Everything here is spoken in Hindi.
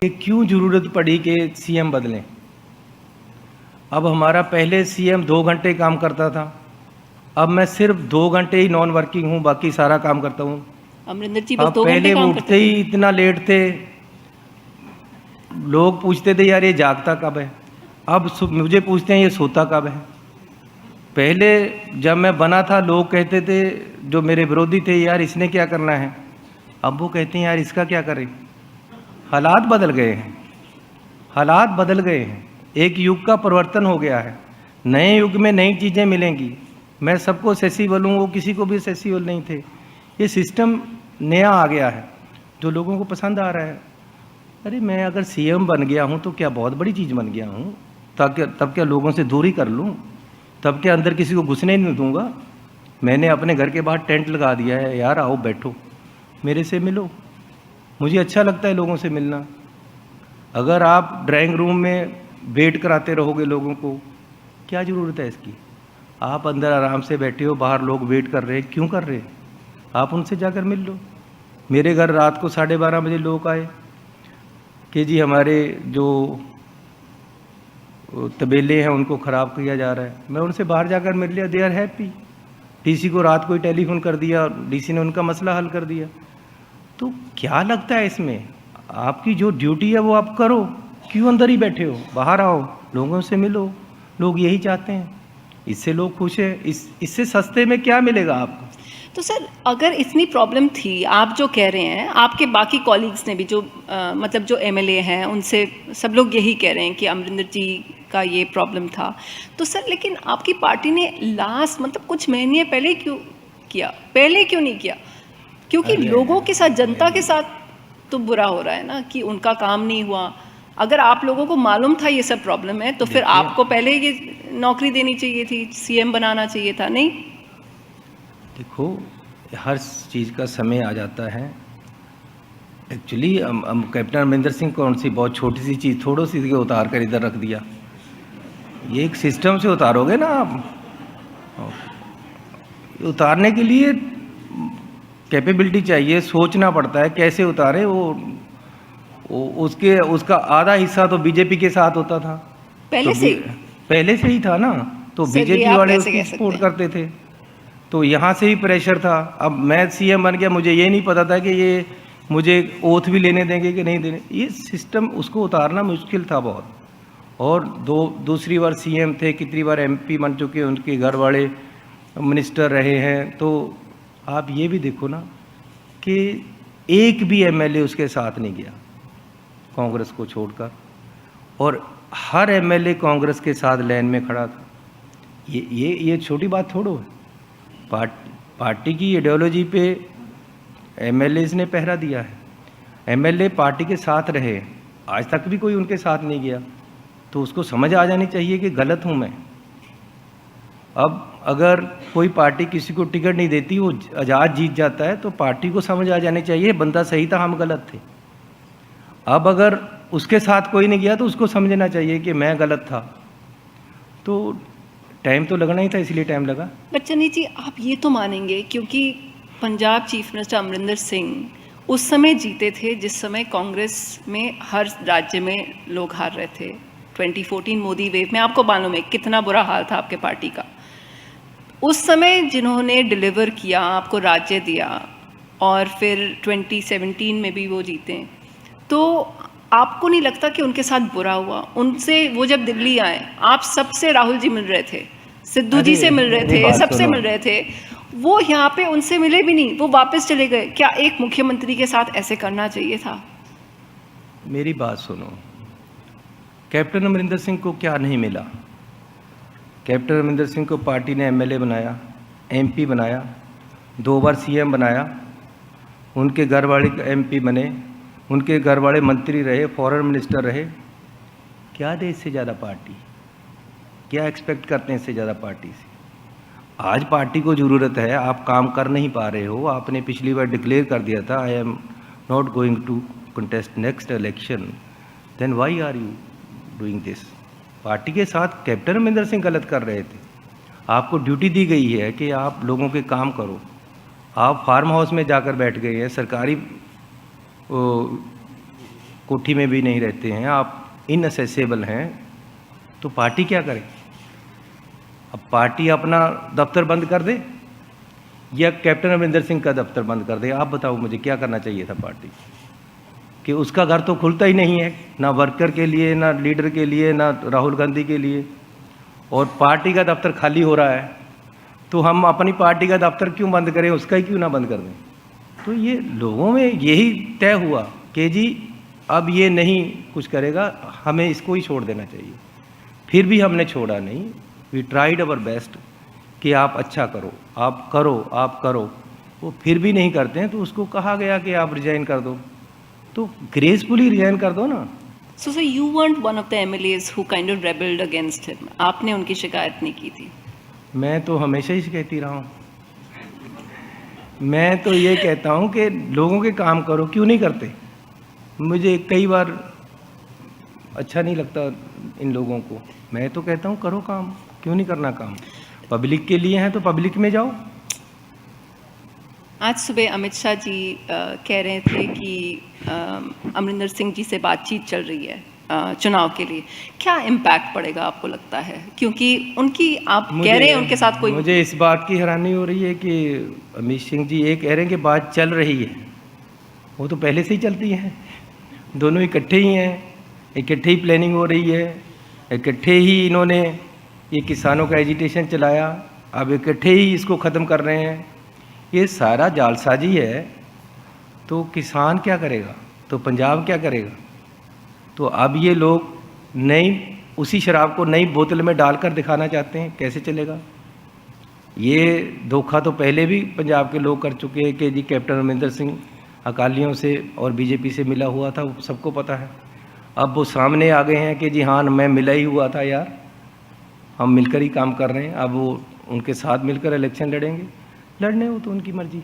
कि क्यों ज़रूरत पड़ी कि सीएम बदलें। अब हमारा पहले सीएम 2 घंटे काम करता था, अब मैं सिर्फ 2 घंटे ही नॉन वर्किंग हूँ, बाकी सारा काम करता हूँ। अमरिंदर जी बस अब 2 घंटे पहले वो काम उठते करते ही थे। इतना लेट थे, लोग पूछते थे यार ये जागता कब है। अब मुझे पूछते हैं ये सोता कब है। पहले जब मैं बना था लोग कहते थे, जो मेरे विरोधी थे, यार इसने क्या करना है। अब वो कहते हैं यार इसका क्या करें। हालात बदल गए हैं, हालात बदल गए हैं, एक युग का परिवर्तन हो गया है। नए युग में नई चीज़ें मिलेंगी। मैं सबको एक्सेसिबल हूँ, वो किसी को भी एक्सेसिबल नहीं थे। ये सिस्टम नया आ गया है जो लोगों को पसंद आ रहा है। अरे मैं अगर सीएम बन गया हूँ तो क्या बहुत बड़ी चीज़ बन गया हूँ? तब क्या लोगों से दूरी कर लूँ? तब क्या अंदर किसी को घुसने नहीं दूंगा? मैंने अपने घर के बाहर टेंट लगा दिया है, यार आओ बैठो, मेरे से मिलो। मुझे अच्छा लगता है लोगों से मिलना। अगर आप ड्राइंग रूम में वेट कराते रहोगे लोगों को, क्या ज़रूरत है इसकी? आप अंदर आराम से बैठे हो, बाहर लोग वेट कर रहे हैं, क्यों कर रहे हैं? आप उनसे जाकर मिल लो। मेरे घर रात को 12:30 बजे लोग आए कि जी हमारे जो तबेले हैं उनको ख़राब किया जा रहा है। मैं उनसे बाहर जाकर मिल लिया, दे आर हैप्पी। डीसी को रात को ही टेलीफोन कर दिया, डीसी ने उनका मसला हल कर दिया। तो क्या लगता है इसमें? आपकी जो ड्यूटी है वो आप करो, क्यों अंदर ही बैठे हो? बाहर आओ, लोगों से मिलो। लोग यही चाहते हैं, इससे लोग खुश हैं। इससे सस्ते में क्या मिलेगा आपको? तो सर अगर इतनी प्रॉब्लम थी, आप जो कह रहे हैं, आपके बाकी कॉलीग्स ने भी जो मतलब जो एमएलए हैं उनसे सब लोग यही कह रहे हैं कि अमरिंदर जी का ये प्रॉब्लम था। तो सर लेकिन आपकी पार्टी ने लास्ट मतलब कुछ महीने पहले क्यों किया, पहले क्यों नहीं किया? क्योंकि लोगों के साथ, जनता के साथ तो बुरा हो रहा है ना कि उनका काम नहीं हुआ। अगर आप लोगों को मालूम था ये सब प्रॉब्लम है तो फिर आपको पहले ये नौकरी देनी चाहिए थी, सीएम बनाना चाहिए था, नहीं? देखो, हर चीज़ का समय आ जाता है। एक्चुअली कैप्टन अमरिंदर सिंह कौन सी बहुत छोटी सी चीज़, थोड़ी सी के उतार कर इधर रख दिया। ये एक सिस्टम से उतारोगे ना आप। उतारने के लिए कैपेबिलिटी चाहिए, सोचना पड़ता है कैसे उतारे। उसका आधा हिस्सा तो बीजेपी के साथ होता था। पहले तो से पहले से ही था ना, तो सर ये बीजेपी आप वाले कैसे उसकी कह सकते सपोर्ट हैं? करते थे। तो यहाँ से ही प्रेशर था। अब मैं सीएम बन गया, मुझे ये नहीं पता था कि ये मुझे ओथ भी लेने देंगे कि नहीं देने। ये सिस्टम, उसको उतारना मुश्किल था बहुत। और दूसरी बार सीएम थे, कितनी बार एमपी बन चुके, उनके घर वाले मिनिस्टर रहे हैं। तो आप ये भी देखो ना कि एक भी एमएलए उसके साथ नहीं गया कांग्रेस को छोड़कर, और हर एमएलए कांग्रेस के साथ लाइन में खड़ा था। ये छोटी बात थोड़ो है। पार्टी की आइडियोलॉजी पे एमएलएज ने पहरा दिया है, एमएलए पार्टी के साथ रहे। आज तक भी कोई उनके साथ नहीं गया, तो उसको समझ आ जानी चाहिए कि गलत हूँ मैं। अब अगर कोई पार्टी किसी को टिकट नहीं देती, वो आज़ाद जीत जाता है, तो पार्टी को समझ आ जानी चाहिए बंदा सही था, हम गलत थे। अब अगर उसके साथ कोई नहीं गया तो उसको समझना चाहिए कि मैं गलत था। तो टाइम तो लगना ही था, इसलिए टाइम लगा। बच्चनी जी आप ये तो मानेंगे क्योंकि पंजाब चीफ मिनिस्टर अमरिंदर सिंह उस समय जीते थे जिस समय कांग्रेस में हर राज्य में लोग हार रहे थे। 2014 मोदी वेव में आपको मालूम है कितना बुरा हाल था आपके पार्टी का। उस समय जिन्होंने डिलीवर किया, आपको राज्य दिया, और फिर 2017 में भी वो जीते, तो आपको नहीं लगता कि उनके साथ बुरा हुआ? उनसे वो जब दिल्ली आए, आप सबसे राहुल जी मिल रहे थे, सिद्धू जी से मिल रहे थे, सबसे मिल रहे थे। वो यहाँ पे उनसे मिले भी नहीं, वो वापस चले गए। क्या एक मुख्यमंत्री के साथ ऐसे करना चाहिए था? मेरी बात सुनो, कैप्टन अमरिंदर सिंह को क्या नहीं मिला? कैप्टन अमरिंदर सिंह को पार्टी ने एमएलए बनाया, एमपी बनाया, 2 बार सीएम बनाया, उनके घर वाले एमपी बने, उनके घर वाले मंत्री रहे, फॉरेन मिनिस्टर रहे। क्या दे इससे ज़्यादा पार्टी? क्या एक्सपेक्ट करते हैं इससे ज़्यादा पार्टी से? आज पार्टी को ज़रूरत है, आप काम कर नहीं पा रहे हो। आपने पिछली बार डिक्लेयर कर दिया था, I am not going to contest next election, then why are you doing this? Party के साथ कैप्टन अमरिंदर सिंह गलत कर रहे थे। आपको ड्यूटी दी गई है कि आप लोगों के काम करो। आप फार्म हाउस में जाकर बैठ गए हैं, सरकारी कोठी में भी नहीं रहते हैं, आप इनअसेसेबल हैं, तो पार्टी क्या करे? अब पार्टी अपना दफ्तर बंद कर दे या कैप्टन अमरिंदर सिंह का दफ्तर बंद कर दे? आप बताओ मुझे क्या करना चाहिए था पार्टी कि उसका घर तो खुलता ही नहीं है, ना वर्कर के लिए, ना लीडर के लिए, ना राहुल गांधी के लिए, और पार्टी का दफ्तर खाली हो रहा है, तो हम अपनी पार्टी का दफ्तर क्यों बंद करें, उसका ही क्यों ना बंद कर दें? तो ये लोगों में यही तय हुआ कि जी अब ये नहीं कुछ करेगा, हमें इसको ही छोड़ देना चाहिए। फिर भी हमने छोड़ा नहीं, वी ट्राइड अवर बेस्ट कि आप अच्छा करो, आप करो, आप करो। वो फिर भी नहीं करते हैं तो उसको कहा गया कि आप रिजाइन कर दो, तो ग्रेसफुली रिजाइन कर दो ना। So sir, you weren't one of the MLAs who kind of rebelled against him. आपने उनकी शिकायत नहीं की थी। मैं तो हमेशा ही कहती रहा हूँ, मैं तो ये कहता हूँ कि लोगों के काम करो, क्यों नहीं करते? मुझे कई बार अच्छा नहीं लगता इन लोगों को, मैं तो कहता हूँ करो काम, क्यों नहीं करना काम? पब्लिक के लिए हैं तो पब्लिक में जाओ। आज सुबह अमित शाह जी कह रहे थे कि अमरिंदर सिंह जी से बातचीत चल रही है चुनाव के लिए, क्या इम्पैक्ट पड़ेगा आपको लगता है? क्योंकि उनकी आप कह रहे हैं उनके साथ कोई, मुझे इस बात की हैरानी हो रही है कि अमित सिंह जी ये कह रहे हैं कि बात चल रही है, वो तो पहले से ही चलती है, दोनों इकट्ठे ही हैं, इकट्ठे ही प्लानिंग हो रही है, इकट्ठे ही इन्होंने ये किसानों का एजिटेशन चलाया, अब इकट्ठे ही इसको ख़त्म कर रहे हैं। ये सारा जालसाजी है, तो किसान क्या करेगा, तो पंजाब क्या करेगा? तो अब ये लोग नई उसी शराब को नई बोतल में डालकर दिखाना चाहते हैं, कैसे चलेगा? ये धोखा तो पहले भी पंजाब के लोग कर चुके हैं कि जी कैप्टन अमरिंदर सिंह अकालियों से और बीजेपी से मिला हुआ था, सबको पता है। अब वो सामने आ गए हैं कि जी हाँ मैं मिला ही हुआ था यार, हम मिलकर ही काम कर रहे हैं। अब वो उनके साथ मिलकर इलेक्शन लड़ेंगे, लड़ने हो तो उनकी मर्जी।